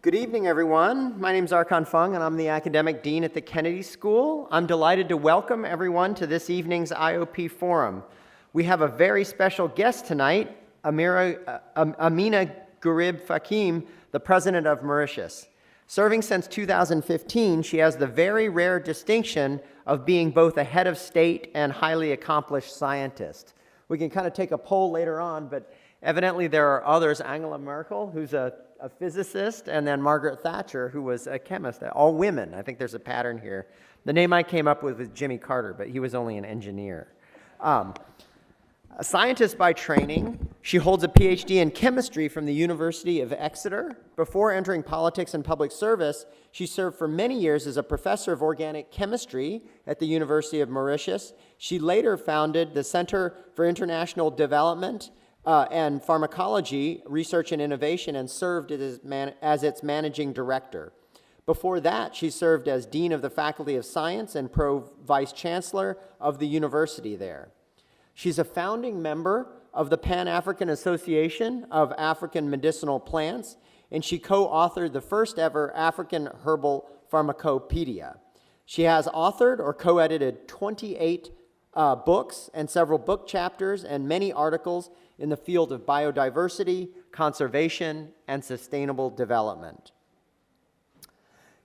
Good evening, everyone. My name is Archon Fung, and I'm the Academic Dean at the Kennedy School. I'm delighted to welcome everyone to this evening's IOP Forum. We have a very special guest tonight, Ameenah Gurib-Fakim, the President of Mauritius. Serving since 2015, she has the very rare distinction of being both a head of state and highly accomplished scientist. We can kind of take a poll later on, but evidently there are others. Angela Merkel, who's a physicist, and then Margaret Thatcher, who was a chemist. All women. I think there's a pattern here. The name I came up with was Jimmy Carter, but he was only an engineer. A scientist by training, she holds a PhD in chemistry from the University of Exeter. Before entering politics and public service, she served for many years as a professor of organic chemistry at the University of Mauritius. She later founded the Center for International Development and Pharmacology, Research and Innovation, and served as its managing director. Before that, she served as Dean of the Faculty of Science and Pro-Vice Chancellor of the university there. She's a founding member of the Pan-African Association of African Medicinal Plants, and she co-authored the first ever African Herbal Pharmacopedia. She has authored or co-edited 28 books and several book chapters and many articles in the field of biodiversity, conservation, and sustainable development.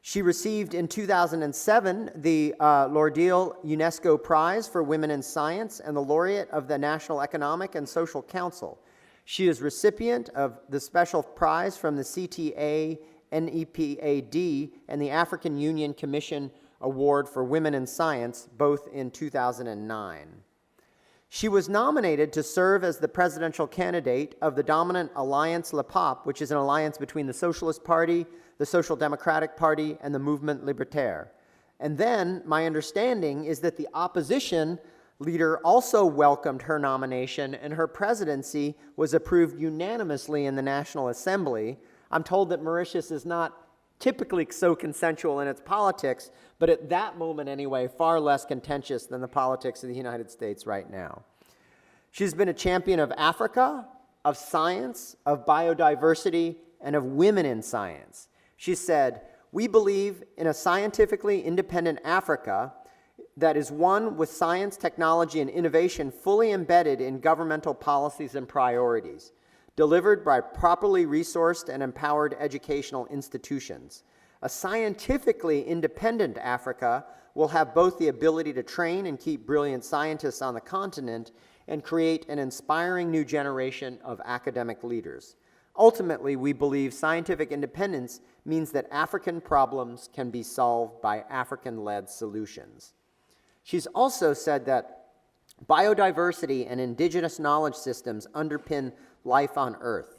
She received in 2007 the L'Oreal UNESCO Prize for Women in Science and the laureate of the National Economic and Social Council. She is recipient of the special prize from the CTA, NEPAD, and the African Union Commission Award for Women in Science, both in 2009. She was nominated to serve as the presidential candidate of the dominant Alliance Le Peuple, which is an alliance between the Socialist Party, the Social Democratic Party, and the Mouvement Libertaire. And then, my understanding is that the opposition leader also welcomed her nomination, and her presidency was approved unanimously in the National Assembly. I'm told that Mauritius is not typically so consensual in its politics, but at that moment anyway, far less contentious than the politics of the United States right now. She's been a champion of Africa, of science, of biodiversity, and of women in science. She said, "We believe in a scientifically independent Africa that is one with science, technology, and innovation fully embedded in governmental policies and priorities, delivered by properly resourced and empowered educational institutions. A scientifically independent Africa will have both the ability to train and keep brilliant scientists on the continent and create an inspiring new generation of academic leaders. Ultimately, we believe scientific independence means that African problems can be solved by African-led solutions." She's also said that biodiversity and indigenous knowledge systems underpin life on Earth.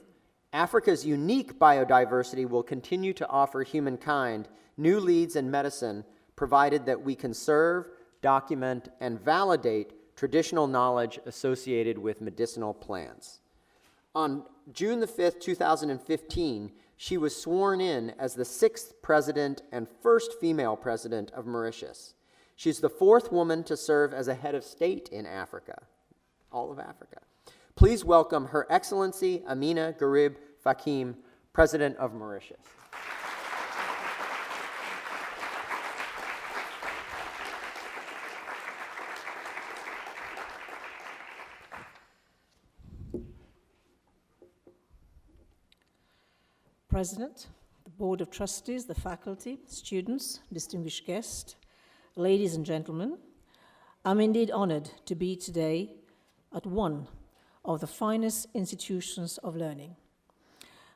Africa's unique biodiversity will continue to offer humankind new leads in medicine, provided that we conserve, document, and validate traditional knowledge associated with medicinal plants. On June the 5th, 2015, she was sworn in as the 6th president and first female president of Mauritius. She's the 4th woman to serve as a head of state in Africa, all of Africa. Please welcome Her Excellency Ameenah Gurib-Fakim, President of Mauritius. President, the Board of Trustees, the faculty, students, distinguished guests, ladies and gentlemen, I'm indeed honored to be today at one of the finest institutions of learning.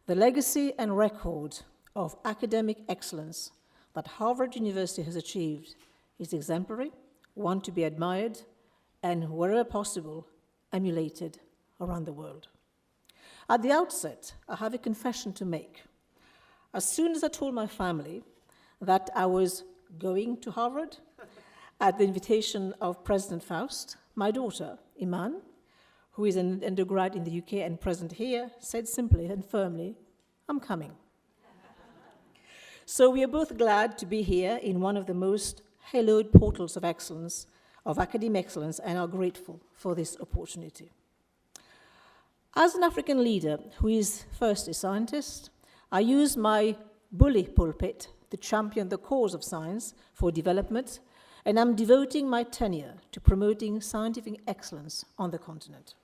The legacy and record of academic excellence that Harvard University has achieved is exemplary, one to be admired, and wherever possible, emulated around the world. At the outset, I have a confession to make. As soon as I told my family that I was going to Harvard at the invitation of President Faust, my daughter, Iman, who is an undergrad in the UK and present here, said simply and firmly, "I'm coming." So we are both glad to be here in one of the most hallowed portals of excellence, of academic excellence, and are grateful for this opportunity. As an African leader who is first a scientist, I use my bully pulpit to champion the cause of science for development, and I'm devoting my tenure to promoting scientific excellence on the continent.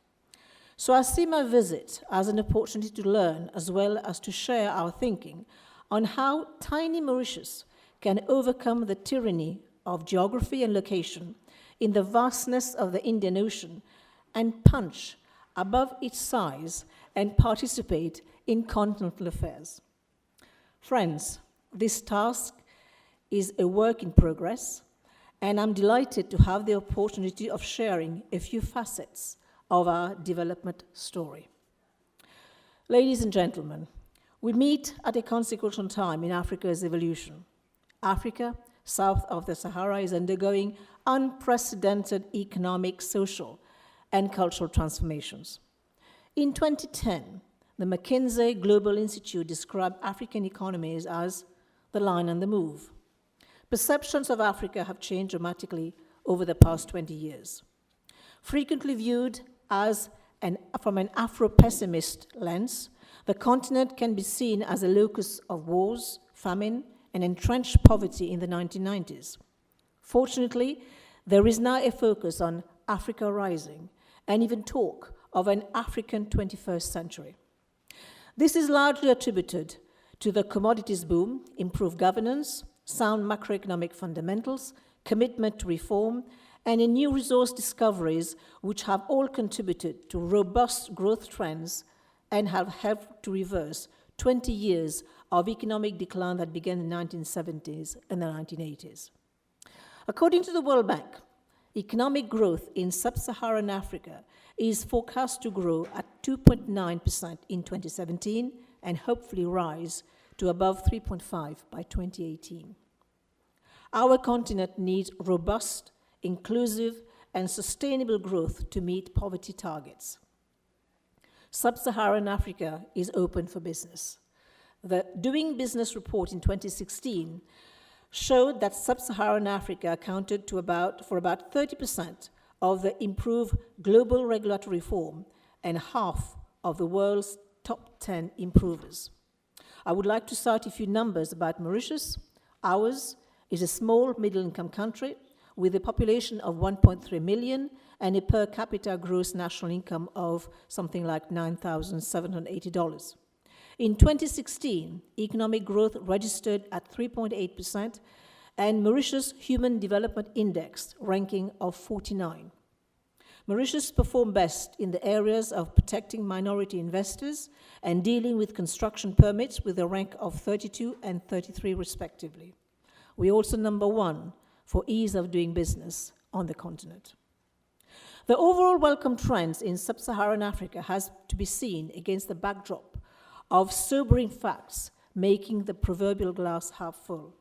So I see my visit as an opportunity to learn as well as to share our thinking on how tiny Mauritius can overcome the tyranny of geography and location in the vastness of the Indian Ocean and punch above its size and participate in continental affairs. Friends, this task is a work in progress, and I'm delighted to have the opportunity of sharing a few facets of our development story. Ladies and gentlemen, we meet at a consequential time in Africa's evolution. Africa, south of the Sahara, is undergoing unprecedented economic, social, and cultural transformations. In 2010, the McKinsey Global Institute described African economies as the line and the move. Perceptions of Africa have changed dramatically over the past 20 years. Frequently viewed as from an Afro-pessimist lens, the continent can be seen as a locus of wars, famine, and entrenched poverty in the 1990s. Fortunately, there is now a focus on Africa rising, and even talk of an African 21st century. This is largely attributed to the commodities boom, improved governance, sound macroeconomic fundamentals, commitment to reform, and in new resource discoveries, which have all contributed to robust growth trends and have helped to reverse 20 years of economic decline that began in the 1970s and the 1980s. According to the World Bank, economic growth in Sub-Saharan Africa is forecast to grow at 2.9% in 2017 and hopefully rise to above 3.5% by 2018. Our continent needs robust, inclusive, and sustainable growth to meet poverty targets. Sub-Saharan Africa is open for business. The Doing Business report in 2016 showed that Sub-Saharan Africa accounted for about 30% of the improved global regulatory reform and half of the world's top 10 improvers. I would like to cite a few numbers about Mauritius. Ours is a small middle-income country with a population of 1.3 million and a per capita gross national income of something like $9,780. In 2016, economic growth registered at 3.8%, and Mauritius Human Development Index ranking of 49. Mauritius performed best in the areas of protecting minority investors and dealing with construction permits with a rank of 32 and 33 respectively. We're also number 1 for ease of doing business on the continent. The overall welcome trends in Sub-Saharan Africa has to be seen against the backdrop of sobering facts making the proverbial glass half full.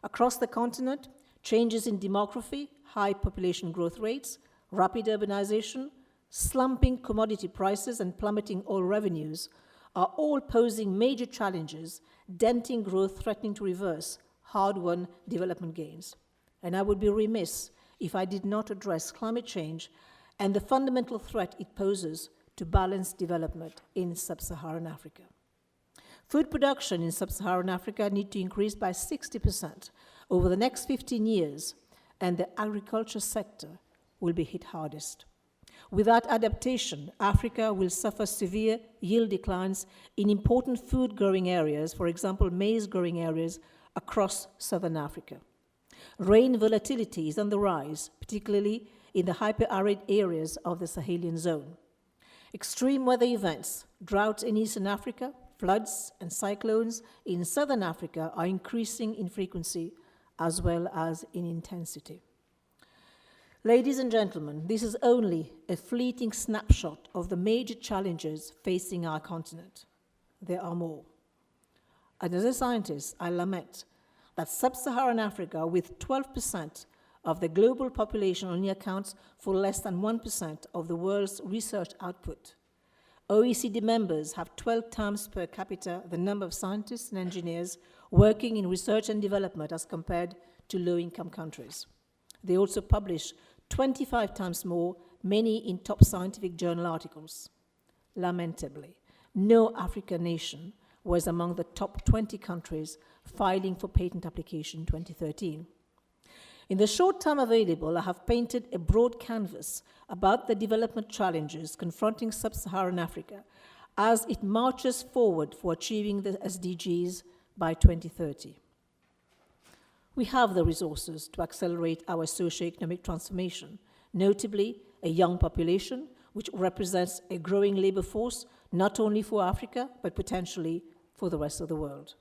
Across the continent, changes in demography, high population growth rates, rapid urbanization, slumping commodity prices, and plummeting oil revenues are all posing major challenges, denting growth, threatening to reverse hard-won development gains. And I would be remiss if I did not address climate change and the fundamental threat it poses to balanced development in Sub-Saharan Africa. Food production in Sub-Saharan Africa needs to increase by 60% over the next 15 years, and the agriculture sector will be hit hardest. Without adaptation, Africa will suffer severe yield declines in important food-growing areas, for example, maize-growing areas across southern Africa. Rain volatility is on the rise, particularly in the hyper-arid areas of the Sahelian zone. Extreme weather events, droughts in Eastern Africa, floods and cyclones in Southern Africa are increasing in frequency as well as in intensity. Ladies and gentlemen, this is only a fleeting snapshot of the major challenges facing our continent. There are more. And as a scientist, I lament that Sub-Saharan Africa, with 12% of the global population, only accounts for less than 1% of the world's research output. OECD members have 12 times per capita the number of scientists and engineers working in research and development as compared to low-income countries. They also publish 25 times more, many in top scientific journal articles. Lamentably, no African nation was among the top 20 countries filing for patent application in 2013. In the short time available, I have painted a broad canvas about the development challenges confronting Sub-Saharan Africa as it marches forward for achieving the SDGs by 2030. We have the resources to accelerate our socio-economic transformation, notably a young population, which represents a growing labor force, not only for Africa, but potentially for the rest of the world.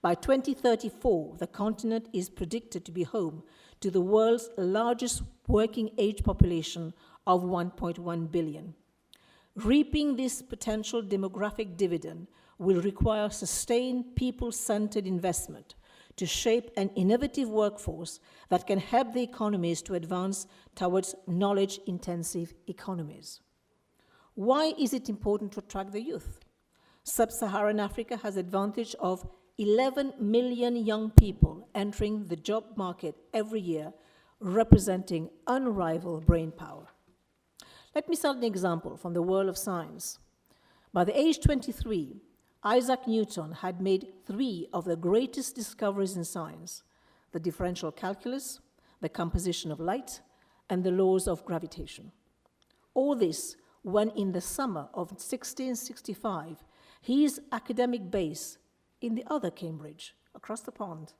By 2034, the continent is predicted to be home to the world's largest working age population of 1.1 billion. Reaping this potential demographic dividend will require sustained people-centered investment to shape an innovative workforce that can help the economies to advance towards knowledge-intensive economies. Why is it important to attract the youth? Sub-Saharan Africa has the advantage of 11 million young people entering the job market every year, representing unrivaled brain power. Let me start an example from the world of science. By the age 23, Isaac Newton had made 3 of the greatest discoveries in science: the differential calculus, the composition of light, and the laws of gravitation. All this when in the summer of 1665, his academic base in the other Cambridge, across the pond,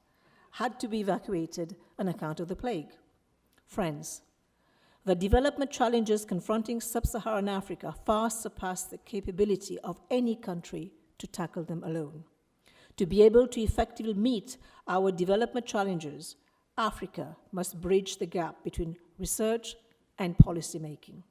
had to be evacuated on account of the plague. Friends, the development challenges confronting Sub-Saharan Africa far surpass the capability of any country to tackle them alone. To be able to effectively meet our development challenges, Africa must bridge the gap between research and policy making.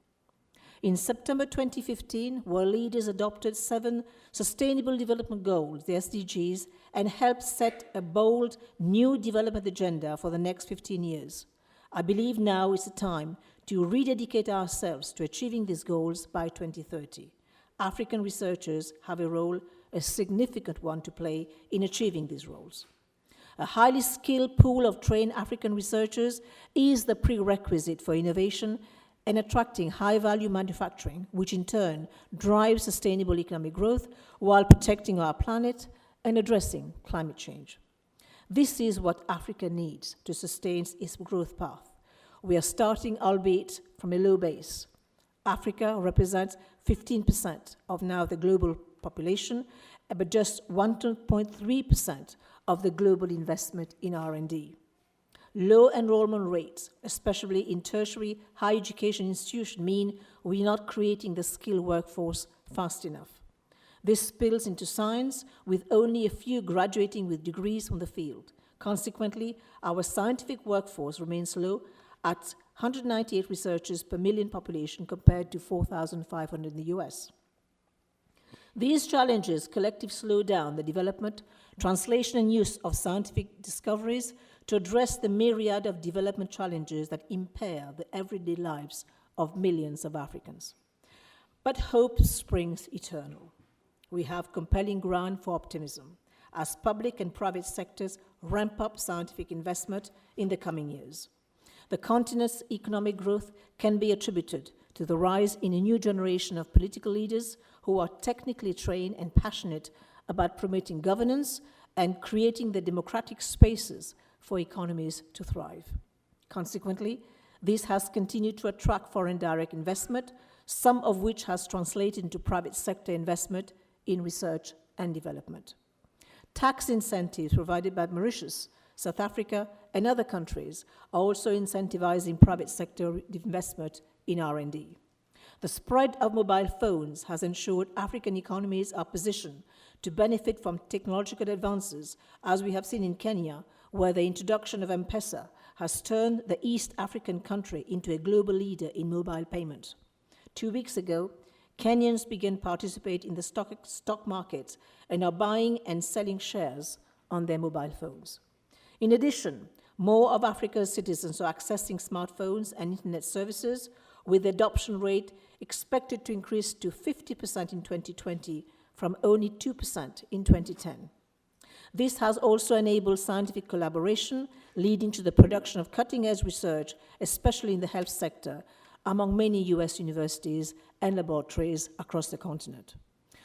In September 2015, world leaders adopted 7 Sustainable Development Goals, the SDGs, and helped set a bold new development agenda for the next 15 years. I believe now is the time to rededicate ourselves to achieving these goals by 2030. African researchers have a role, a significant one, to play in achieving these roles. A highly skilled pool of trained African researchers is the prerequisite for innovation and attracting high-value manufacturing, which in turn drives sustainable economic growth while protecting our planet and addressing climate change. This is what Africa needs to sustain its growth path. We are starting, albeit from a low base. Africa represents 15% of now the global population, but just 1.3% of the global investment in R&D. Low enrollment rates, especially in tertiary higher education institutions, mean we're not creating the skilled workforce fast enough. This spills into science, with only a few graduating with degrees from the field. Consequently, our scientific workforce remains low at 198 researchers per million population compared to 4,500 in the US. These challenges collectively slow down the development, translation, and use of scientific discoveries to address the myriad of development challenges that impair the everyday lives of millions of Africans. But hope springs eternal. We have compelling ground for optimism as public and private sectors ramp up scientific investment in the coming years. The continent's economic growth can be attributed to the rise in a new generation of political leaders who are technically trained and passionate about promoting governance and creating the democratic spaces for economies to thrive. Consequently, this has continued to attract foreign direct investment, some of which has translated into private sector investment in research and development. Tax incentives provided by Mauritius, South Africa, and other countries are also incentivizing private sector investment in R&D. The spread of mobile phones has ensured African economies are positioned to benefit from technological advances, as we have seen in Kenya, where the introduction of M-Pesa has turned the East African country into a global leader in mobile payment. 2 weeks ago, Kenyans began participating in the stock markets and are buying and selling shares on their mobile phones. In addition, more of Africa's citizens are accessing smartphones and internet services, with the adoption rate expected to increase to 50% in 2020 from only 2% in 2010. This has also enabled scientific collaboration, leading to the production of cutting-edge research, especially in the health sector, among many US universities and laboratories across the continent.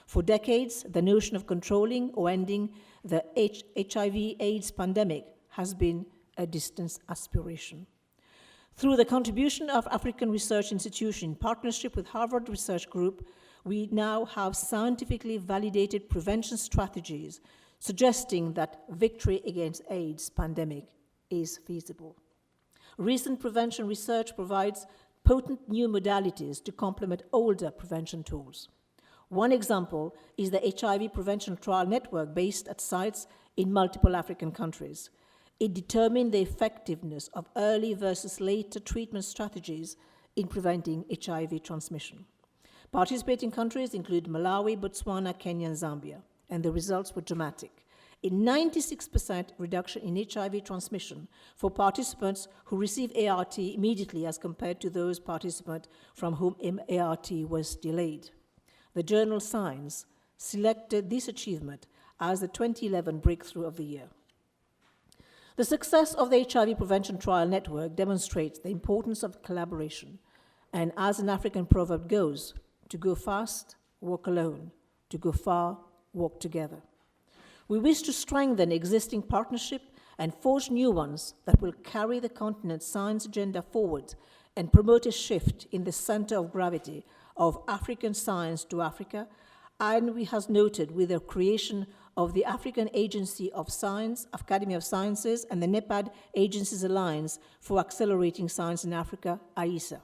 For decades, the notion of controlling or ending the HIV/AIDS pandemic has been a distant aspiration. Through the contribution of African Research Institute in partnership with Harvard Research Group, we now have scientifically validated prevention strategies suggesting that victory against AIDS pandemic is feasible. Recent prevention research provides potent new modalities to complement older prevention tools. One example is the HIV Prevention Trial Network based at sites in multiple African countries. It determined the effectiveness of early versus later treatment strategies in preventing HIV transmission. Participating countries include Malawi, Botswana, Kenya, and Zambia, and the results were dramatic. A 96% reduction in HIV transmission for participants who receive ART immediately as compared to those participants from whom ART was delayed. The journal Science selected this achievement as the 2011 breakthrough of the year. The success of the HIV Prevention Trial Network demonstrates the importance of collaboration, and as an African proverb goes, to go fast, walk alone, to go far, walk together. We wish to strengthen existing partnership and forge new ones that will carry the continent's science agenda forward and promote a shift in the center of gravity of African science to Africa, and we have noted with the creation of the African Agency of Science, Academy of Sciences, and the NEPAD Agencies Alliance for Accelerating Science in Africa, AISA.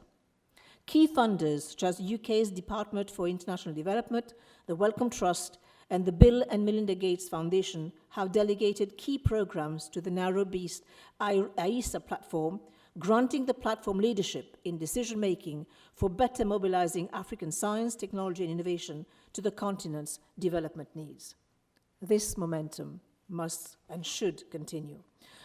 Key funders, such as the UK's Department for International Development, the Wellcome Trust, and the Bill and Melinda Gates Foundation, have delegated key programs to the narrow-based AISA platform, granting the platform leadership in decision-making for better mobilizing African science, technology, and innovation to the continent's development needs. This momentum must and should continue.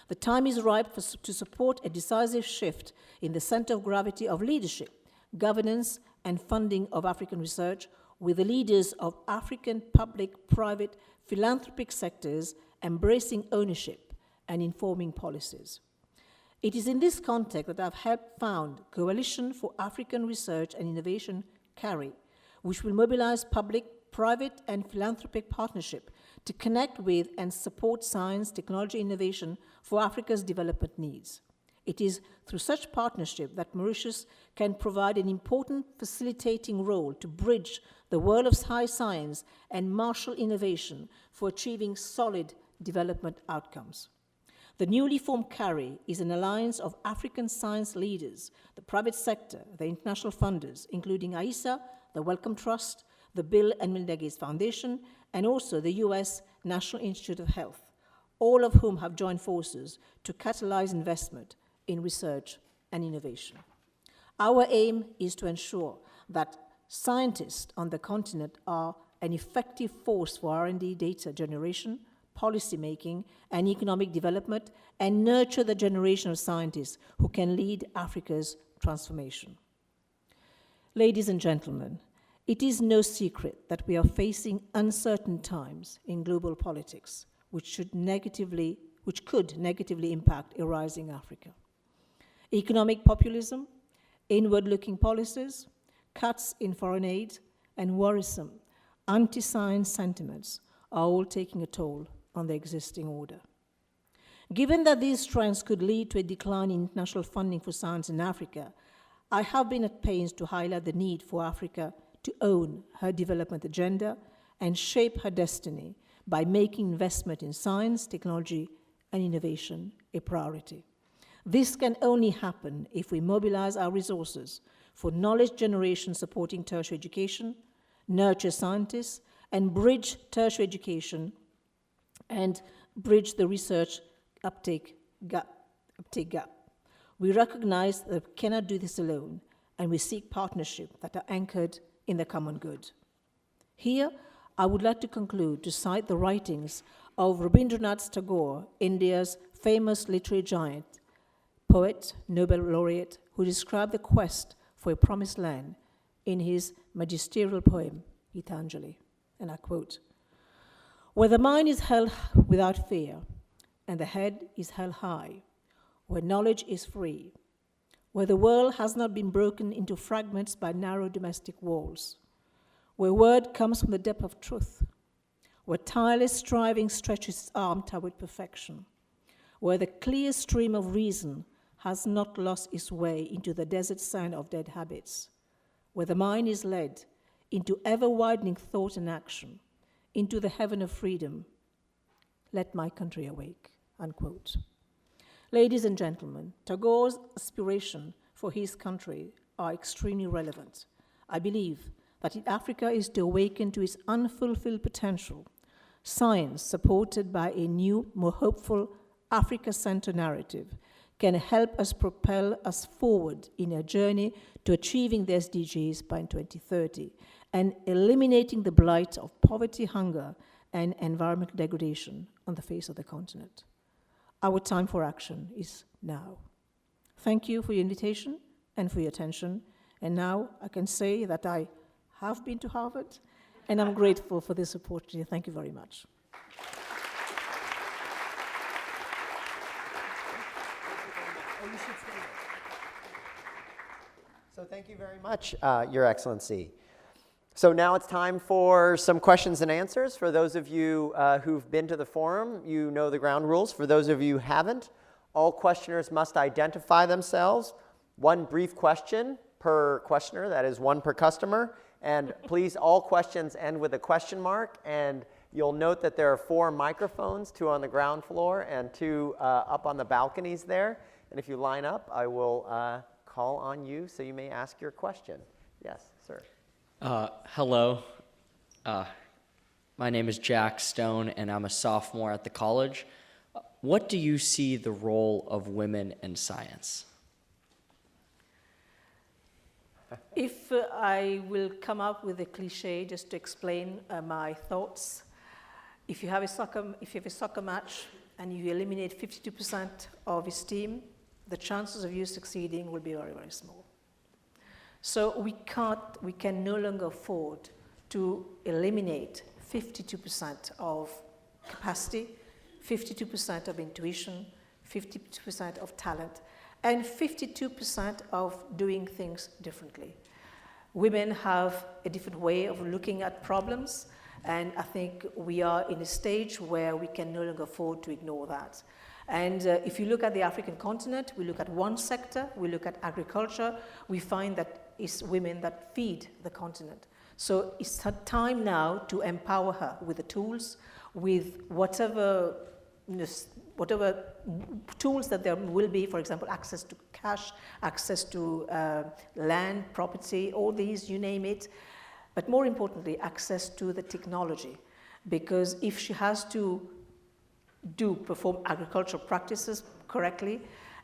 The time is ripe to support a decisive shift in the center of gravity of leadership, governance, and funding of African research, with the leaders of African public, private, philanthropic sectors embracing ownership and informing policies. It is in this context that I've helped found Coalition for African Research and Innovation, CARI, which will mobilize public, private, and philanthropic partnership to connect with and support science, technology, innovation for Africa's development needs. It is through such partnership that Mauritius can provide an important facilitating role to bridge the world of high science and marshal innovation for achieving solid development outcomes. The newly formed CARI is an alliance of African science leaders, the private sector, the international funders, including AISA, the Wellcome Trust, the Bill and Melinda Gates Foundation, and also the US National Institute of Health, all of whom have joined forces to catalyze investment in research and innovation. Our aim is to ensure that scientists on the continent are an effective force for R&D data generation, policy making, and economic development, and nurture the generation of scientists who can lead Africa's transformation. Ladies and gentlemen, it is no secret that we are facing uncertain times in global politics, which could negatively impact a rising Africa. Economic populism, inward-looking policies, cuts in foreign aid, and worrisome anti-science sentiments are all taking a toll on the existing order. Given that these trends could lead to a decline in international funding for science in Africa, I have been at pains to highlight the need for Africa to own her development agenda and shape her destiny by making investment in science, technology, and innovation a priority. This can only happen if we mobilize our resources for knowledge generation supporting tertiary education, nurture scientists, and bridge tertiary education and bridge the research uptake gap. We recognize that we cannot do this alone, and we seek partnerships that are anchored in the common good. Here, I would like to conclude to cite the writings of Rabindranath Tagore, India's famous literary giant, poet, Nobel laureate, who described the quest for a promised land in his magisterial poem, Gitanjali, and I quote, "Where the mind is held without fear, and the head is held high, where knowledge is free, where the world has not been broken into fragments by narrow domestic walls, where word comes from the depth of truth, where tireless striving stretches its arm toward perfection, where the clear stream of reason has not lost its way into the desert sand of dead habits, where the mind is led into ever-widening thought and action, into the heaven of freedom. Let my country awake, unquote. Ladies and gentlemen, Tagore's aspiration for his country are extremely relevant. I believe that if Africa is to awaken to its unfulfilled potential, science, supported by a new, more hopeful Africa-centered narrative, can help us propel us forward in a journey to achieving the SDGs by 2030 and eliminating the blight of poverty, hunger, and environmental degradation on the face of the continent. Our time for action is now. Thank you for your invitation and for your attention. And now I can say that I have been to Harvard, and I'm grateful for this opportunity. Thank you very much. So thank you very much, Your Excellency. So now it's time for some questions and answers. For those of you who've been to the forum, you know the ground rules. For those of you who haven't, all questioners must identify themselves. One brief question per questioner, that is one per customer. And please, all questions end with a question mark. And you'll note that there are 4 microphones, 2 on the ground floor and 2 up on the balconies there. And if you line up, I will call on you so you may ask your question. Yes, sir. Hello. My name is Jack Stone, and I'm a sophomore at the college. What do you see the role of women in science? If I will come up with a cliche just to explain my thoughts, if you have a soccer match and you eliminate 52% of his team, the chances of you succeeding will be very, very small. So we can no longer afford to eliminate 52% of capacity, 52% of intuition, 52% of talent, and 52% of doing things differently. Women have a different way of looking at problems, and I think we are in a stage where we can no longer afford to ignore that. And if you look at the African continent, we look at one sector, we look at agriculture, we find that it's women that feed the continent. So it's time now to empower her with the tools, with whatever tools that there will be, for example, access to cash, access to land, property, all these, you name it. But more importantly, access to the technology. Because if she has to perform agricultural practices correctly,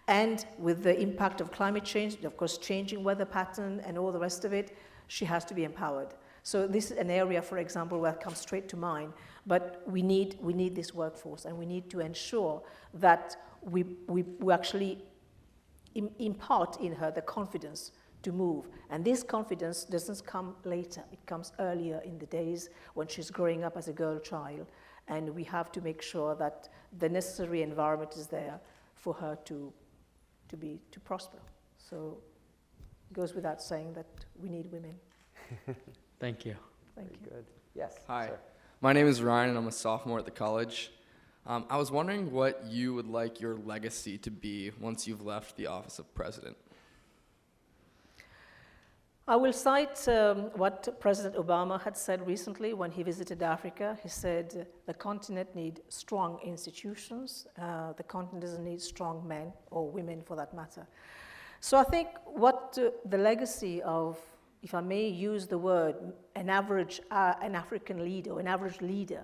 and with the impact of climate change, of course, changing weather pattern and all the rest of it, she has to be empowered. So this is an area, for example, where it comes straight to mind. But we need this workforce, and we need to ensure that we actually impart in her the confidence to move. And this confidence doesn't come later. It comes earlier in the days when she's growing up as a girl child. And we have to make sure that the necessary environment is there for her to prosper. So it goes without saying that we need women. Thank you. Thank you. Good. Yes. Hi, sir. my name is Ryan, and I'm a sophomore at the college. I was wondering what you would like your legacy to be once you've left the office of president. I will cite what President Obama had said recently when he visited Africa. He said, the continent needs strong institutions. The continent doesn't need strong men or women for that matter. So I think what the legacy of, if I may use the word, an African leader or an average leader,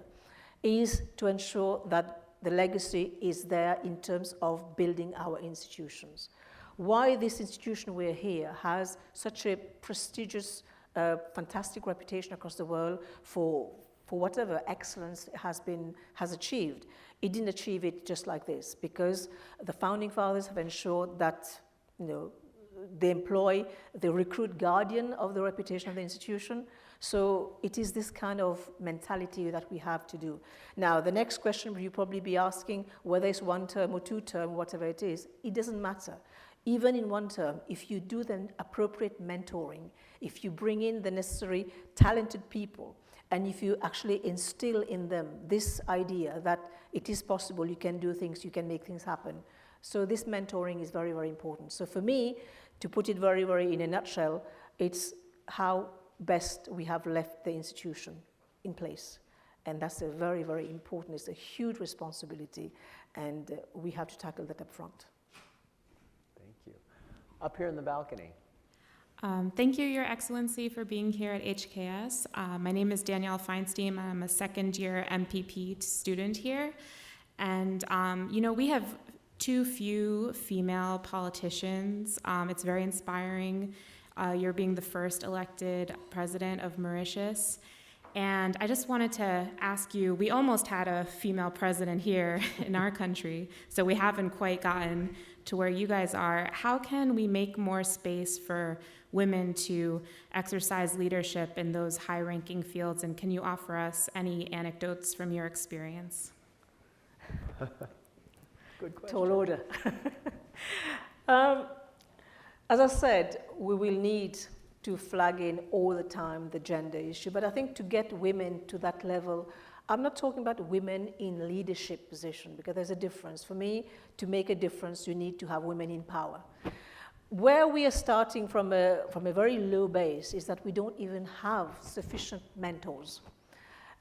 is to ensure that the legacy is there in terms of building our institutions. Why this institution we're here has such a prestigious, fantastic reputation across the world for whatever excellence it has achieved. It didn't achieve it just like this, because the founding fathers have ensured that, they recruit guardian of the reputation of the institution. So it is this kind of mentality that we have to do. Now, the next question you'll probably be asking, whether it's 1 term or 2 term, whatever it is, it doesn't matter. even in one term, if you do the appropriate mentoring, if you bring in the necessary talented people, and if you actually instill in them this idea that it is possible, you can do things, you can make things happen. So this mentoring is very, very important. So for me, to put it very, very in a nutshell, it's how best we have left the institution in place. And that's a very, very important, it's a huge responsibility, and we have to tackle that up front. Thank you. Up here in the balcony. Thank you, Your Excellency, for being here at HKS. My name is Danielle Feinstein. I'm a second-year MPP student here. And, we have too few female politicians. It's very inspiring. You're being the first elected president of Mauritius. And I just wanted to ask you, we almost had a female president here in our country, so we haven't quite gotten to where you guys are. How can we make more space for women to exercise leadership in those high-ranking fields, and can you offer us any anecdotes from your experience? Good question. Tall order. As I said, we will need to flag in all the time the gender issue, but I think to get women to that level, I'm not talking about women in leadership position, because there's a difference. For me, to make a difference, you need to have women in power. Where we are starting from a very low base is that we don't even have sufficient mentors.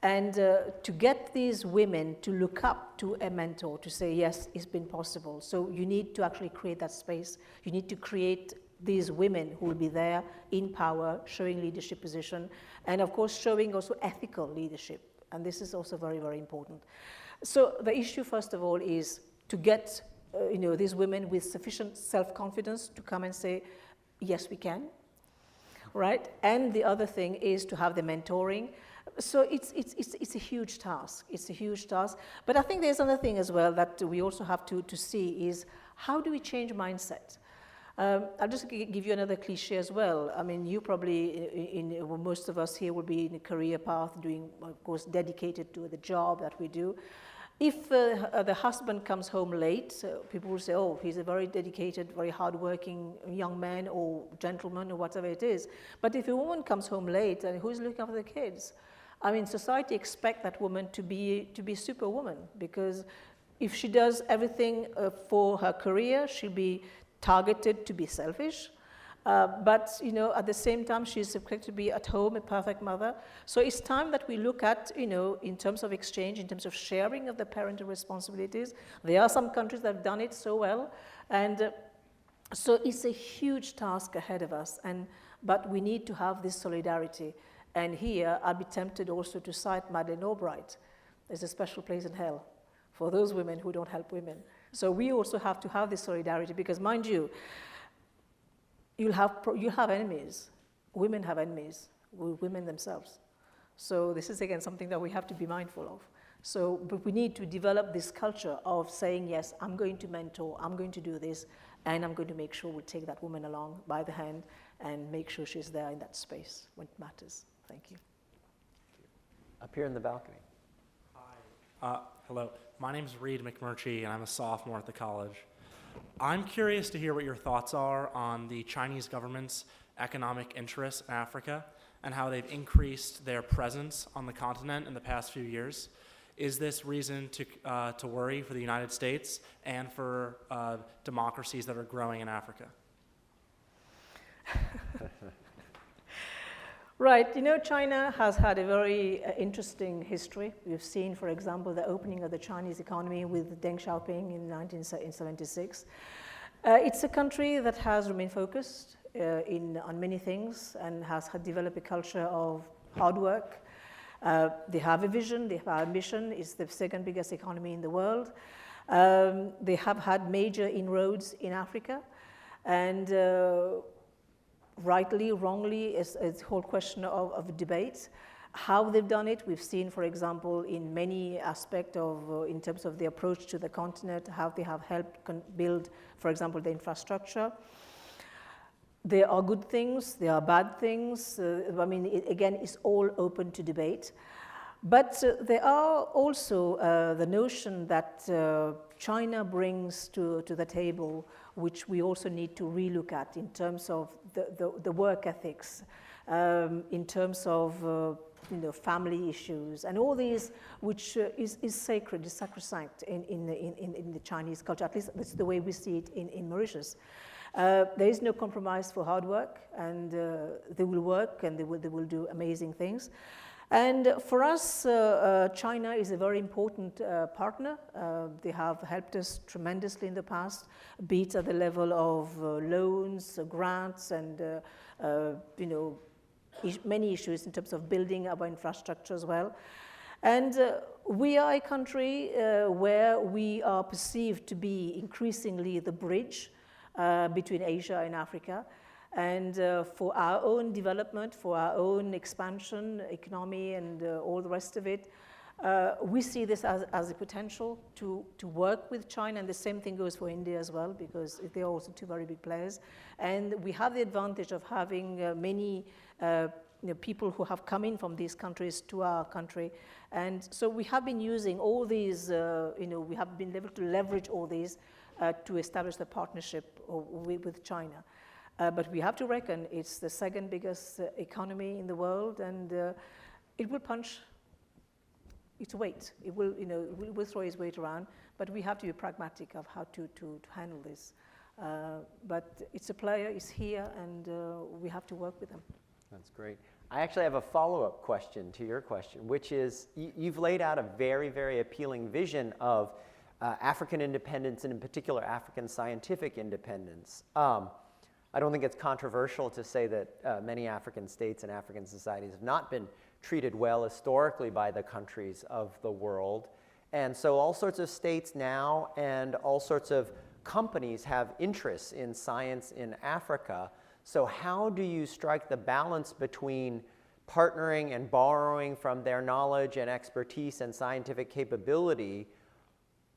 And to get these women to look up to a mentor, to say, yes, it's been possible. So you need to actually create that space. You need to create these women who will be there in power, showing leadership position, and of course showing also ethical leadership. And this is also very, very important. So the issue, first of all, is to get these women with sufficient self-confidence to come and say, yes, we can, right? And the other thing is to have the mentoring. So it's a huge task. It's a huge task. But I think there's another thing as well that we also have to see is, how do we change mindset? I'll just give you another cliche as well. I mean, you probably, most of us here will be in a career path doing, of course, dedicated to the job that we do. If the husband comes home late, people will say, oh, he's a very dedicated, very hardworking young man or gentleman or whatever it is. But if a woman comes home late, and who's looking after the kids? I mean, society expects that woman to be superwoman, because if she does everything for her career, she'll be targeted to be selfish, but at the same time she's expected to be at home a perfect mother. So it's time that we look at, in terms of exchange, in terms of sharing of the parental responsibilities. There are some countries that have done it so well, and so it's a huge task ahead of us. But we need to have this solidarity. And here I'll be tempted also to cite Madeleine Albright. There's a special place in hell for those women who don't help women. So we also have to have this solidarity, because mind you, you have enemies. Women have enemies, women themselves. So this is again something that we have to be mindful of. So, but we need to develop this culture of saying, yes, I'm going to mentor, I'm going to do this, and I'm going to make sure we take that woman along by the hand and make sure she's there in that space when it matters. Thank you. Up here in the balcony. Hi. Hello. My name is Reed McMurtry, and I'm a sophomore at the college. I'm curious to hear what your thoughts are on the Chinese government's economic interests in Africa and how they've increased their presence on the continent in the past few years. Is this reason to worry for the United States and for democracies that are growing in Africa? Right, China has had a very interesting history. We've seen, for example, the opening of the Chinese economy with Deng Xiaoping in 1976. It's a country that has remained focused on many things and has developed a culture of hard work. They have a vision, they have ambition. It's the second biggest economy in the world. They have had major inroads in Africa, and rightly, wrongly, it's a whole question of debate. How they've done it, we've seen, for example, in many aspects of, in terms of the approach to the continent, how they have helped build, for example, the infrastructure. There are good things, there are bad things. I mean, again, it's all open to debate. But there are also the notion that China brings to the table, which we also need to relook at in terms of the work ethics, in terms of family issues, and all these, which is sacred, is sacrosanct in the Chinese culture. At least that's the way we see it in Mauritius. There is no compromise for hard work, and they will work and they will do amazing things. And for us, China is a very important partner. They have helped us tremendously in the past, be it at the level of loans, grants, and many issues in terms of building our infrastructure as well. And we are a country where we are perceived to be increasingly the bridge between Asia and Africa. And for our own development, for our own expansion, economy, and all the rest of it, we see this as a potential to work with China, and the same thing goes for India as well, because they are also two very big players. And we have the advantage of having many people who have come in from these countries to our country. And so we have been using all these, we have been able to leverage all these to establish the partnership with China. But we have to reckon it's the second biggest economy in the world, and it will punch its weight. It will, it will throw its weight around, but we have to be pragmatic of how to handle this. But it's a player, it's here, and we have to work with them. That's great. I actually have a follow-up question to your question, which is you've laid out a very, very appealing vision of African independence, and in particular African scientific independence. I don't think it's controversial to say that many African states and African societies have not been treated well historically by the countries of the world. And so all sorts of states now and all sorts of companies have interests in science in Africa. So how do you strike the balance between partnering and borrowing from their knowledge and expertise and scientific capability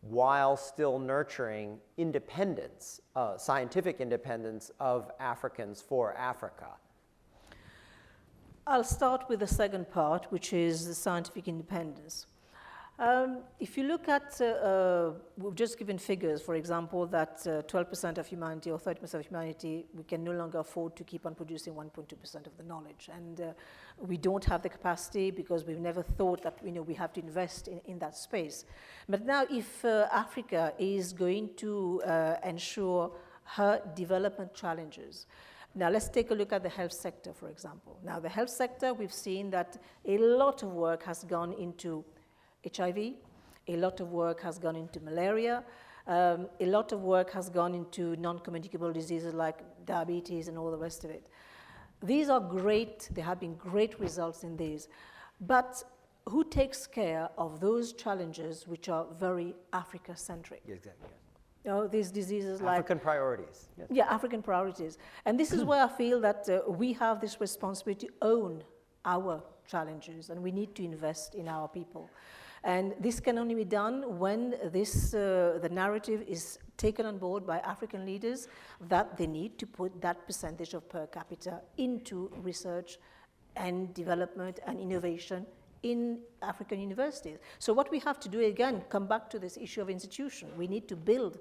while still nurturing independence, scientific independence of Africans for Africa? I'll start with the second part, which is the scientific independence. If you look at, we've just given figures, for example, that 12% of humanity or 30% of humanity, we can no longer afford to keep on producing 1.2% of the knowledge. And we don't have the capacity because we've never thought that we have to invest in that space. But now if Africa is going to ensure her development challenges, now let's take a look at the health sector, for example. Now the health sector, we've seen that a lot of work has gone into HIV, a lot of work has gone into malaria, a lot of work has gone into non-communicable diseases like diabetes and all the rest of it. These are great, there have been great results in these, but who takes care of those challenges which are very Africa-centric? Exactly. These diseases like African priorities. Yes. Yeah, African priorities. And this is where I feel that we have this responsibility to own our challenges, and we need to invest in our people. And this can only be done when this, the narrative is taken on board by African leaders that they need to put that percentage of per capita into research and development and innovation in African universities. So what we have to do, again, come back to this issue of institution. We need to build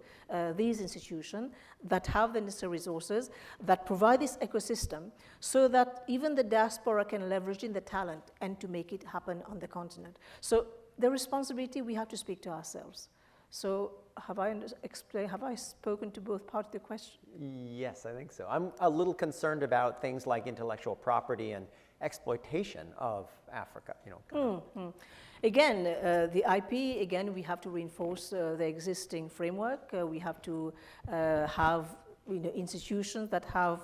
these institutions that have the necessary resources, that provide this ecosystem, so that even the diaspora can leverage in the talent and to make it happen on the continent. So the responsibility, we have to speak to ourselves. So have I spoken to both parts of the question? Yes, I think so. I'm a little concerned about things like intellectual property and exploitation of Africa. Again, the IP, again, we have to reinforce the existing framework. We have to have institutions that have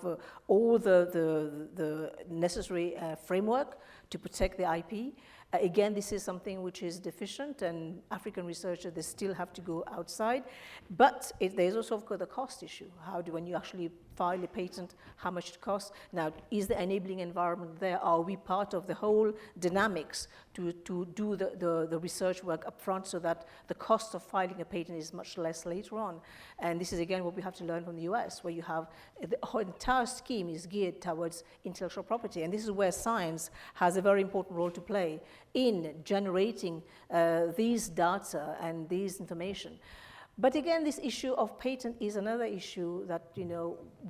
all the necessary framework to protect the IP. Again, this is something which is deficient, and African researchers, they still have to go outside. But there's also, of course, the cost issue. When you actually file a patent, how much it costs. Now, is the enabling environment there? Are we part of the whole dynamics to do the research work up front so that the cost of filing a patent is much less later on? And this is, again, what we have to learn from the US, where you have the whole entire scheme is geared towards intellectual property. And this is where science has a very important role to play in generating these data and these information. But again, this issue of patent is another issue that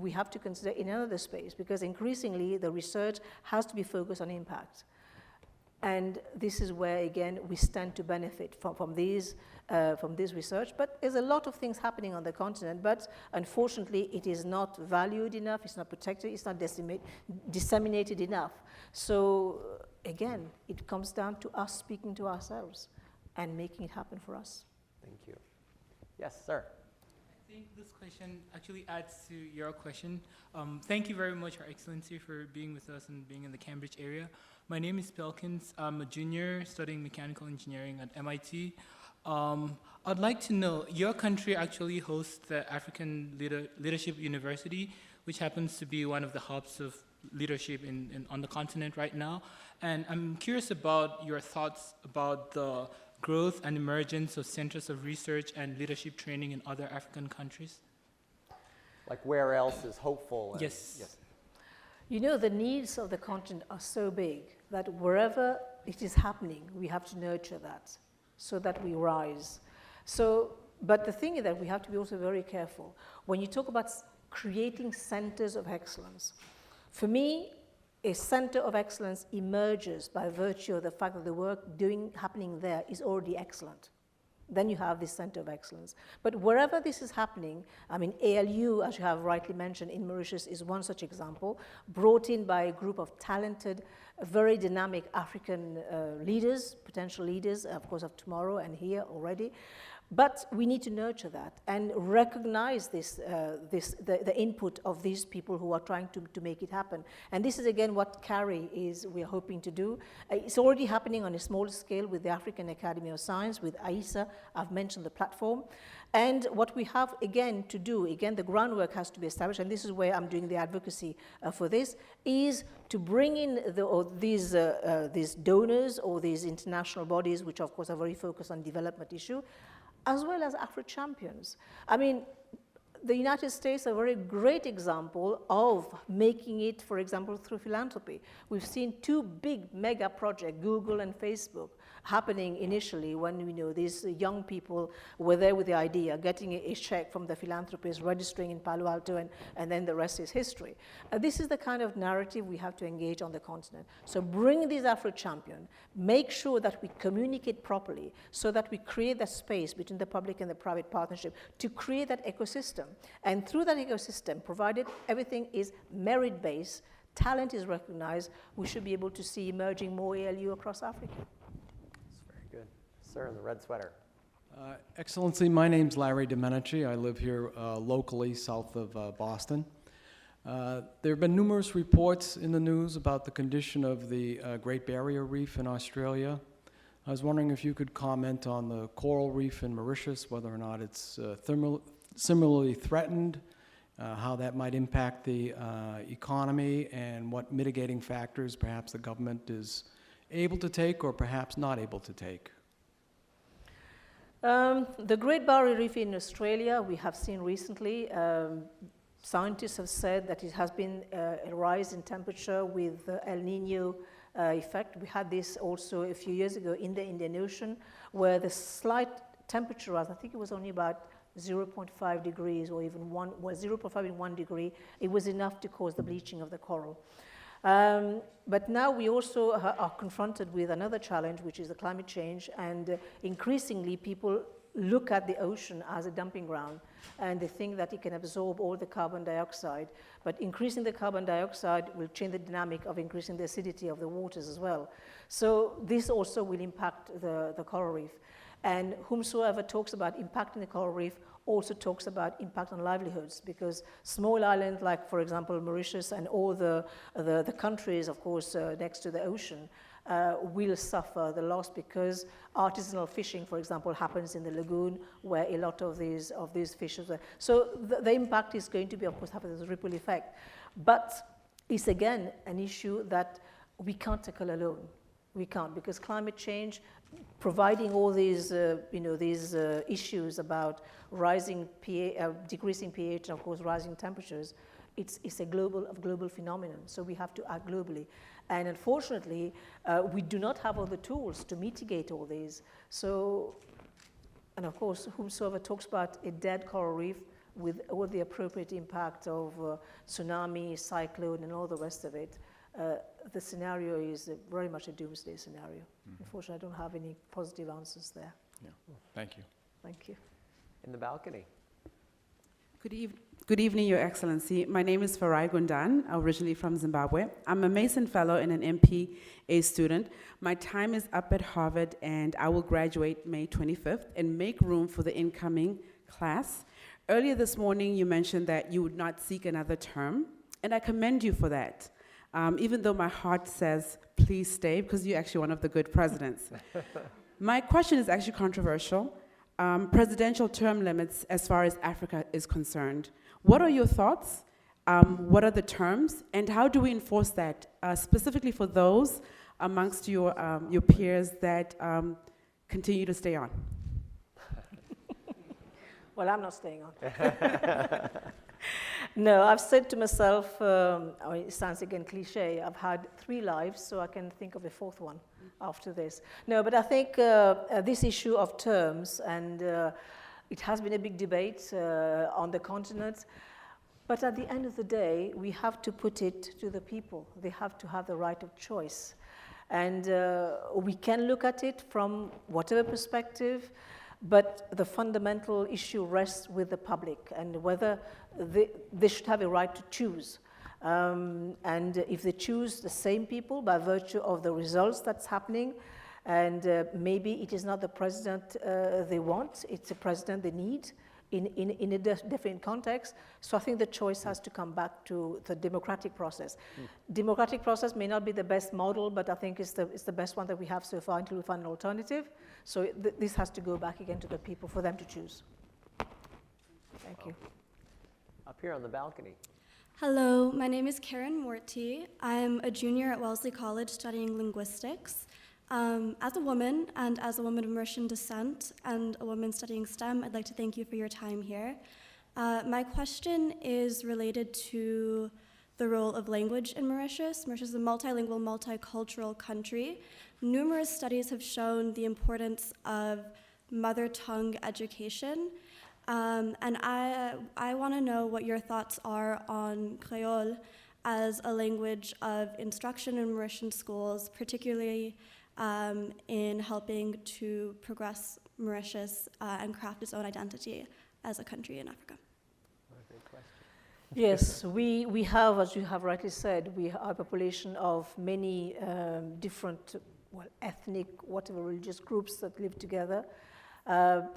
we have to consider in another space, because increasingly the research has to be focused on impact. And this is where, again, we stand to benefit from this research. But there's a lot of things happening on the continent, but unfortunately it is not valued enough, it's not protected, it's not disseminated enough. So again, it comes down to us speaking to ourselves and making it happen for us. Thank you. Yes, sir. I think this question actually adds to your question. Thank you very much, Your Excellency, for being with us and being in the Cambridge area. My name is Pelkins. I'm a junior studying mechanical engineering at MIT. I'd like to know, your country actually hosts the African Leadership University, which happens to be one of the hubs of leadership on the continent right now. And I'm curious about your thoughts about the growth and emergence of centers of research and leadership training in other African countries. Like where else is hopeful? Yes. The needs of the continent are so big that wherever it is happening, we have to nurture that so that we rise. But the thing is that we have to be also very careful. When you talk about creating centers of excellence, for me, a center of excellence emerges by virtue of the fact that the work happening there is already excellent. Then you have this center of excellence. But wherever this is happening, ALU, as you have rightly mentioned, in Mauritius is one such example, brought in by a group of talented, very dynamic African leaders, potential leaders, of course, of tomorrow and here already. But we need to nurture that and recognize the input of these people who are trying to make it happen. And this is, again, what we're hoping to do. It's already happening on a small scale with the African Academy of Science, with AISA. I've mentioned the platform. And what we have, again, to do, again, the groundwork has to be established, and this is where I'm doing the advocacy for this, is to bring in these donors or these international bodies, which, of course, are very focused on development issue, as well as Afro-champions. The United States are a very great example of making it, for example, through philanthropy. We've seen two big mega projects, Google and Facebook, happening initially when these young people were there with the idea, getting a check from the philanthropist, registering in Palo Alto, and then the rest is history. This is the kind of narrative we have to engage on the continent. So bring these Afro-champions, make sure that we communicate properly so that we create that space between the public and the private partnership to create that ecosystem. And through that ecosystem, provided everything is merit-based, talent is recognized, we should be able to see emerging more ALU across Africa. That's very good. Sir in the red sweater. Excellency, my name's Larry Domenici. I live here locally south of Boston. There have been numerous reports in the news about the condition of the Great Barrier Reef in Australia. I was wondering if you could comment on the coral reef in Mauritius, whether or not it's similarly threatened, how that might impact the economy, and what mitigating factors perhaps the government is able to take or perhaps not able to take. The Great Barrier Reef in Australia, we have seen recently, scientists have said that it has been a rise in temperature with the El Nino effect. We had this also a few years ago in the Indian Ocean, where the slight temperature rise, I think it was only about 0.5 degrees or even 0.5 in 1 degree, it was enough to cause the bleaching of the coral. But now we also are confronted with another challenge, which is the climate change, and increasingly people look at the ocean as a dumping ground, and they think that it can absorb all the carbon dioxide, but increasing the carbon dioxide will change the dynamic of increasing the acidity of the waters as well. So this also will impact the coral reef. And whomsoever talks about impacting the coral reef also talks about impact on livelihoods, because small islands like, for example, Mauritius and all the countries, of course, next to the ocean, will suffer the loss because artisanal fishing, for example, happens in the lagoon where a lot of these fishes are. So the impact is going to be, of course, having this ripple effect. But it's again an issue that we can't tackle alone. We can't, because climate change, providing all these, issues about rising pH, decreasing pH, and of course rising temperatures, it's a global phenomenon. So we have to act globally, and unfortunately, we do not have all the tools to mitigate all these. So, and of course, whomsoever talks about a dead coral reef with all the appropriate impact of tsunami, cyclone, and all the rest of it. The scenario is very much a doomsday scenario. Unfortunately, I don't have any positive answers there. Yeah. Thank you. Thank you. In the balcony. Good evening, Your Excellency. My name is Farai Gundan, originally from Zimbabwe. I'm a Mason Fellow and an MPA student. My time is up at Harvard, and I will graduate May 25th and make room for the incoming class. Earlier this morning, you mentioned that you would not seek another term, and I commend you for that. Even though my heart says, please stay, because you're actually one of the good presidents. My question is actually controversial. Presidential term limits as far as Africa is concerned. What are your thoughts? What are the terms? And how do we enforce that, specifically for those amongst your peers that continue to stay on? Well, I'm not staying on. No, I've said to myself, it sounds again cliche, I've had 3 lives, so I can think of a 4th one after this. No, but I think this issue of terms, and it has been a big debate on the continent, but at the end of the day, we have to put it to the people. They have to have the right of choice. And we can look at it from whatever perspective, but the fundamental issue rests with the public and whether they should have a right to choose. And if they choose the same people by virtue of the results that's happening, and maybe it is not the president they want, it's a president they need in a different context. So I think the choice has to come back to the democratic process. Democratic process may not be the best model, but I think it's the best one that we have so far until we find an alternative. So this has to go back again to the people for them to choose. Thank you. Up here on the balcony. Hello, my name is Karen Morty. I'm a junior at Wellesley College studying linguistics. As a woman and as a woman of Mauritian descent and a woman studying STEM, I'd like to thank you for your time here. My question is related to the role of language in Mauritius. Mauritius is a multilingual, multicultural country. Numerous studies have shown the importance of mother tongue education. And I want to know what your thoughts are on Creole as a language of instruction in Mauritian schools, particularly in helping to progress Mauritius and craft its own identity as a country in Africa. Yes, we have, as you have rightly said, we are a population of many different, ethnic, whatever religious groups that live together.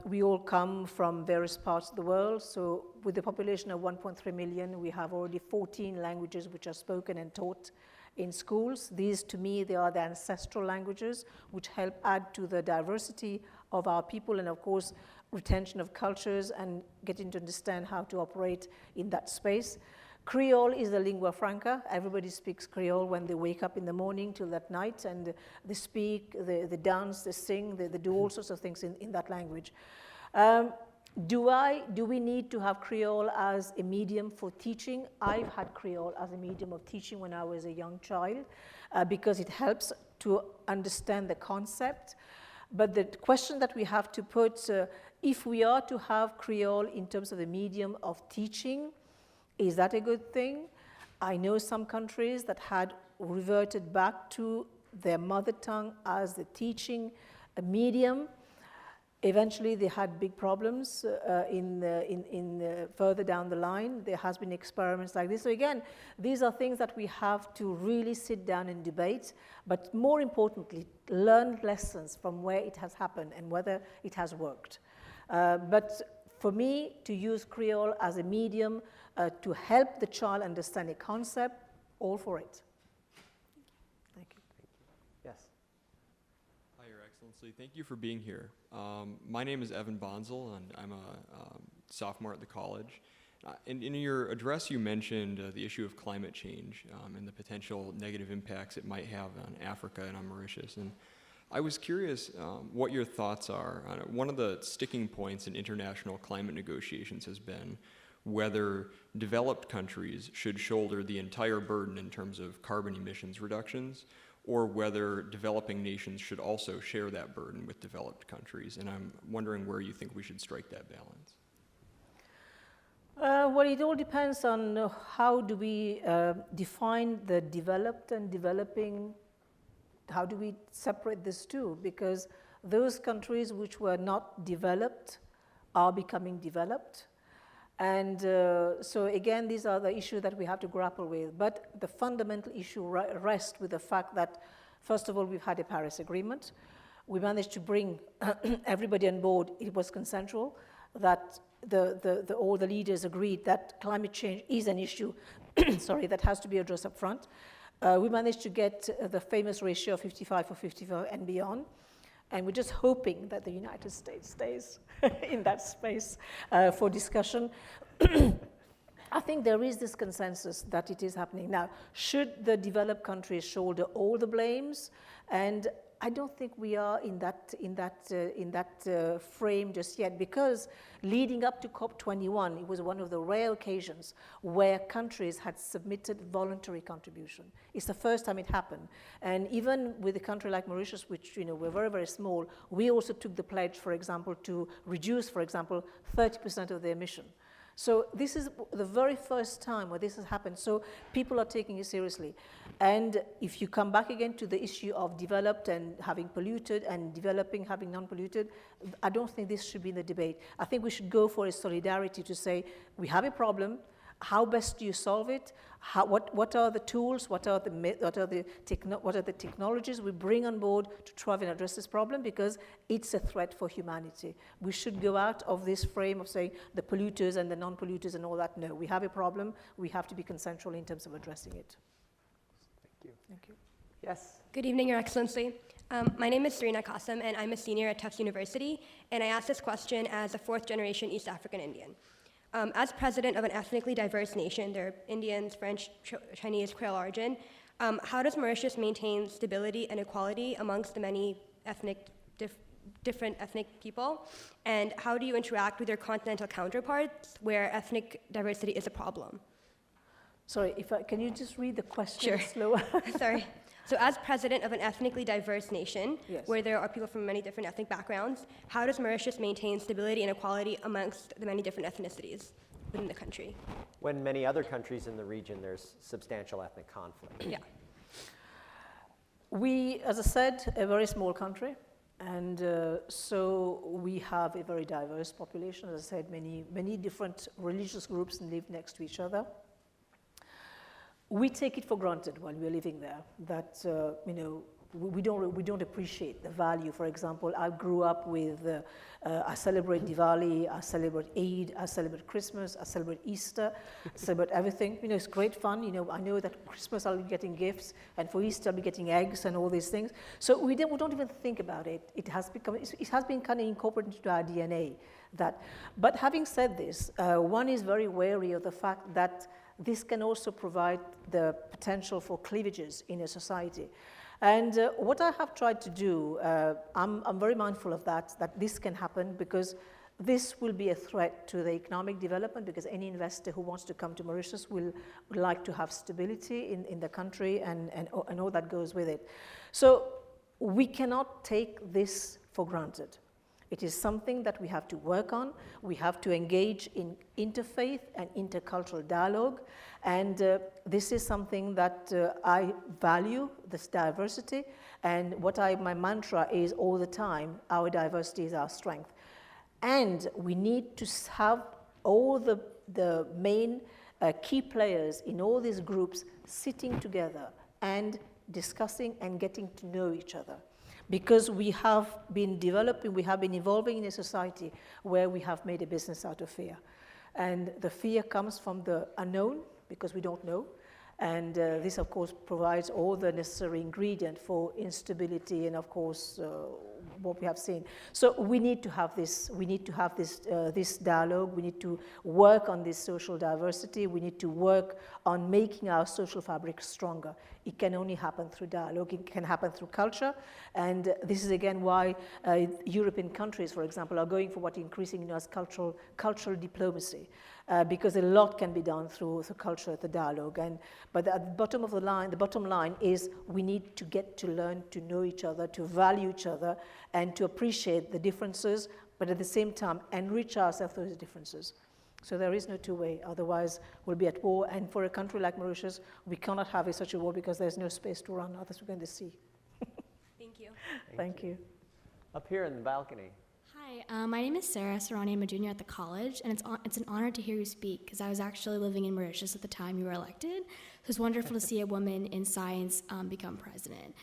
We all come from various parts of the world, so with a population of 1.3 million, we have already 14 languages which are spoken and taught in schools. These, to me, they are the ancestral languages which help add to the diversity of our people and, of course, retention of cultures and getting to understand how to operate in that space. Creole is the lingua franca. Everybody speaks Creole when they wake up in the morning till that night, and they speak, they dance, they sing, they do all sorts of things in that language. Do we need to have Creole as a medium for teaching? I've had Creole as a medium of teaching when I was a young child because it helps to understand the concept. But the question that we have to put, if we are to have Creole in terms of the medium of teaching, is that a good thing? I know some countries that had reverted back to their mother tongue as the teaching medium. Eventually, they had big problems further down the line. There has been experiments like this. So again, these are things that we have to really sit down and debate, but more importantly, learn lessons from where it has happened and whether it has worked. But for me, to use Creole as a medium to help the child understand a concept, all for it. Thank you. Yes. Excellency. Thank you for being here. My name is Evan Bonsall, and I'm a sophomore at the college. In your address, you mentioned the issue of climate change and the potential negative impacts it might have on Africa and on Mauritius. And I was curious what your thoughts are on it. One of the sticking points in international climate negotiations has been whether developed countries should shoulder the entire burden in terms of carbon emissions reductions, or whether developing nations should also share that burden with developed countries. And I'm wondering where you think we should strike that balance. Well, it all depends on how do we define the developed and developing. How do we separate these two? Because those countries which were not developed are becoming developed. And so again, these are the issues that we have to grapple with. But the fundamental issue rests with the fact that, first of all, we've had a Paris Agreement. We managed to bring everybody on board. It was consensual, that all the leaders agreed that climate change is an issue sorry, that has to be addressed up front. We managed to get the famous ratio of 55 for 55 and beyond. And we're just hoping that the United States stays in that space for discussion. I think there is this consensus that it is happening. Now, should the developed countries shoulder all the blames? And I don't think we are in that frame just yet, because leading up to COP21, it was one of the rare occasions where countries had submitted voluntary contribution. It's the first time it happened. And even with a country like Mauritius, which we're very, very small, we also took the pledge, for example, to reduce, for example, 30% of the emission. So this is the very first time where this has happened. So people are taking it seriously. And if you come back again to the issue of developed and having polluted and developing having non-polluted, I don't think this should be in the debate. I think we should go for a solidarity to say, we have a problem. How best do you solve it? What are the tools? What are the technologies we bring on board to try and address this problem? Because it's a threat for humanity. We should go out of this frame of saying the polluters and the non-polluters and all that. No, we have a problem. We have to be consensual in terms of addressing it. Thank you. Thank you. Yes. Good evening, Your Excellency. My name is Serena Qasim, and I'm a senior at Tufts University. And I ask this question as a fourth-generation East African Indian. As president of an ethnically diverse nation, there are Indians, French, Chinese, Creole origin, how does Mauritius maintain stability and equality amongst the many different ethnic people? And how do you interact with your continental counterparts where ethnic diversity is a problem? Sorry, can you just read the question slower? Sorry. So as president of an ethnically diverse nation, yes, where there are people from many different ethnic backgrounds, how does Mauritius maintain stability and equality amongst the many different ethnicities within the country? When many other countries in the region, there's substantial ethnic conflict. Yeah. We, as I said, a very small country, and so we have a very diverse population. As I said, many different religious groups live next to each other. We take it for granted while we're living there that we don't appreciate the value. For example, I grew up with I celebrate Diwali, I celebrate Eid, I celebrate Christmas, I celebrate Easter, I celebrate everything. It's great fun. I know that Christmas I'll be getting gifts, and for Easter I'll be getting eggs and all these things. So we don't even think about it. It has been kind of incorporated into our DNA. But having said this, one is very wary of the fact that this can also provide the potential for cleavages in a society. And what I have tried to do, I'm very mindful of that this can happen, because this will be a threat to the economic development, because any investor who wants to come to Mauritius would like to have stability in the country and all that goes with it. So we cannot take this for granted. It is something that we have to work on. We have to engage in interfaith and intercultural dialogue. And this is something that I value, this diversity. And my mantra is all the time, our diversity is our strength. And we need to have all the main key players in all these groups sitting together and discussing and getting to know each other. Because we have been evolving in a society where we have made a business out of fear. And the fear comes from the unknown, because we don't know. And this, of course, provides all the necessary ingredient for instability and, of course, what we have seen. So we need to have this. We need to have this dialogue. We need to work on this social diversity. We need to work on making our social fabric stronger. It can only happen through dialogue. It can happen through culture. And this is again why European countries, for example, are going for what increasingly known as cultural diplomacy. Because a lot can be done through culture, the dialogue. But at the bottom of the bottom line is we need to get to learn to know each other, to value each other, and to appreciate the differences, but at the same time enrich ourselves through those differences. So there is no two-way, otherwise we'll be at war. And for a country like Mauritius, we cannot have such a war because there's no space to run, otherwise we're going to see. Thank you. Thank you. Up here in the balcony. Hi, my name is Sarah Sarani. I'm a junior at the college, and it's an honor to hear you speak because I was actually living in Mauritius at the time you were elected. So it's wonderful to see a woman in science become president.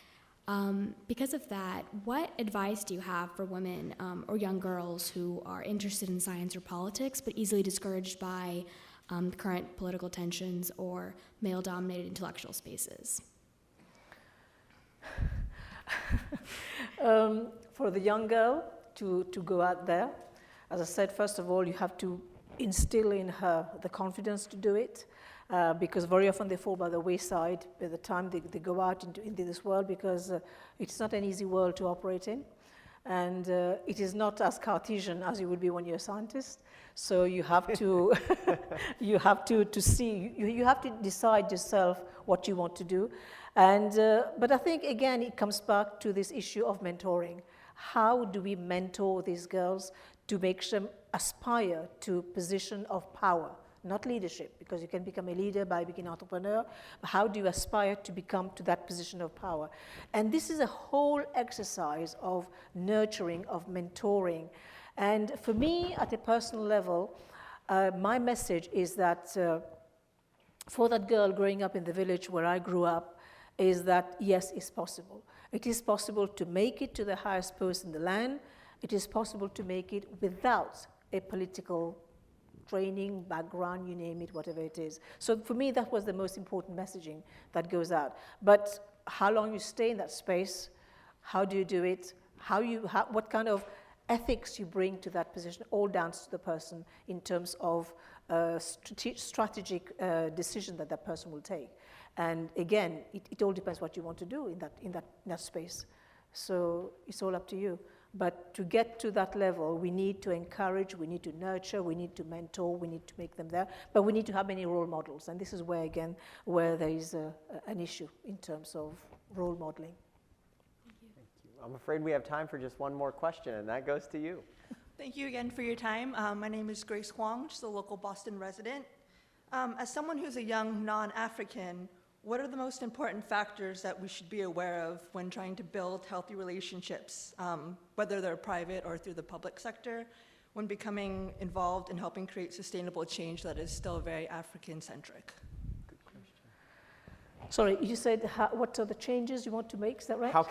Because of that, what advice do you have for women or young girls who are interested in science or politics but easily discouraged by the current political tensions or male-dominated intellectual spaces? For the young girl, to go out there. As I said, first of all, you have to instill in her the confidence to do it, because very often they fall by the wayside by the time they go out into this world, because it's not an easy world to operate in. And it is not as Cartesian as you would be when you're a scientist. So you have to, you have to see, you have to decide yourself what you want to do. And, but I think, again, it comes back to this issue of mentoring. How do we mentor these girls to make them aspire to a position of power, not leadership, because you can become a leader by being an entrepreneur, but how do you aspire to become to that position of power? And this is a whole exercise of nurturing, of mentoring. And for me, at a personal level, my message is that for that girl growing up in the village where I grew up, is that yes, it's possible. It is possible to make it to the highest post in the land. It is possible to make it without a political training, background, you name it, whatever it is. So for me, that was the most important messaging that goes out. But how long you stay in that space, how do you do it, what kind of ethics you bring to that position, all down to the person in terms of strategic decision that person will take. And again, it all depends what you want to do in that space. So it's all up to you. But to get to that level, we need to encourage, we need to nurture, we need to mentor, we need to make them there. But we need to have many role models. And this is where, again, where there is an issue in terms of role modeling. Thank you. I'm afraid we have time for just one more question, and that goes to you. Thank you again for your time. My name is Grace Huang, just a local Boston resident. As someone who's a young non-African, what are the most important factors that we should be aware of when trying to build healthy relationships, whether they're private or through the public sector, when becoming involved in helping create sustainable change that is still very African-centric? Good question. Sorry, you said what are the changes you want to make, is that right? How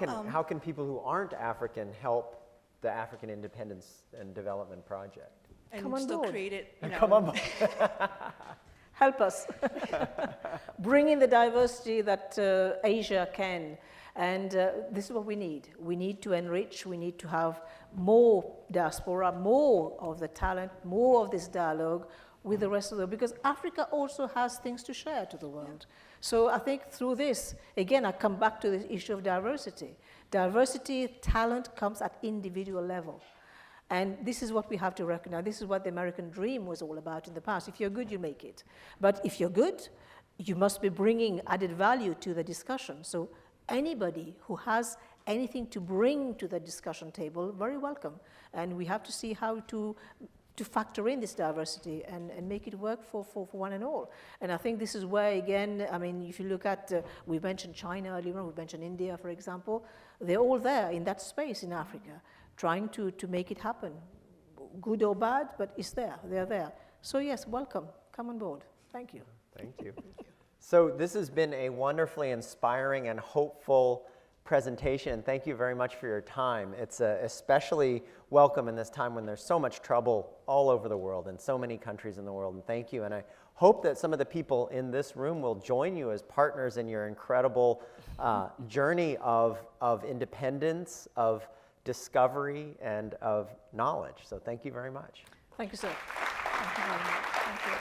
can people who aren't African help the African Independence and Development Project? And come on still board. create it, you know. Come on board. Help us. Bring in the diversity that Asia can. And this is what we need. We need to enrich, we need to have more diaspora, more of the talent, more of this dialogue with the rest of the world, because Africa also has things to share to the world. So I think through this, again, I come back to the issue of diversity. Diversity, talent comes at individual level. And this is what we have to recognize. This is what the American dream was all about in the past. If you're good, you make it. But if you're good, you must be bringing added value to the discussion. So anybody who has anything to bring to the discussion table, very welcome. And we have to see how to factor in this diversity and make it work for one and all. And I think this is where, again, I mean, if you look at, we mentioned China earlier on, we mentioned India, for example, they're all there in that space in Africa, trying to make it happen. Good or bad, but it's there, they're there. So yes, welcome, come on board. Thank you. Thank you. So this has been a wonderfully inspiring and hopeful presentation, and thank you very much for your time. It's especially welcome in this time when there's so much trouble all over the world in so many countries in the world, and thank you. And I hope that some of the people in this room will join you as partners in your incredible journey of independence, of discovery and of knowledge. So thank you very much. Thank you, sir. Thank you very much. Thank you.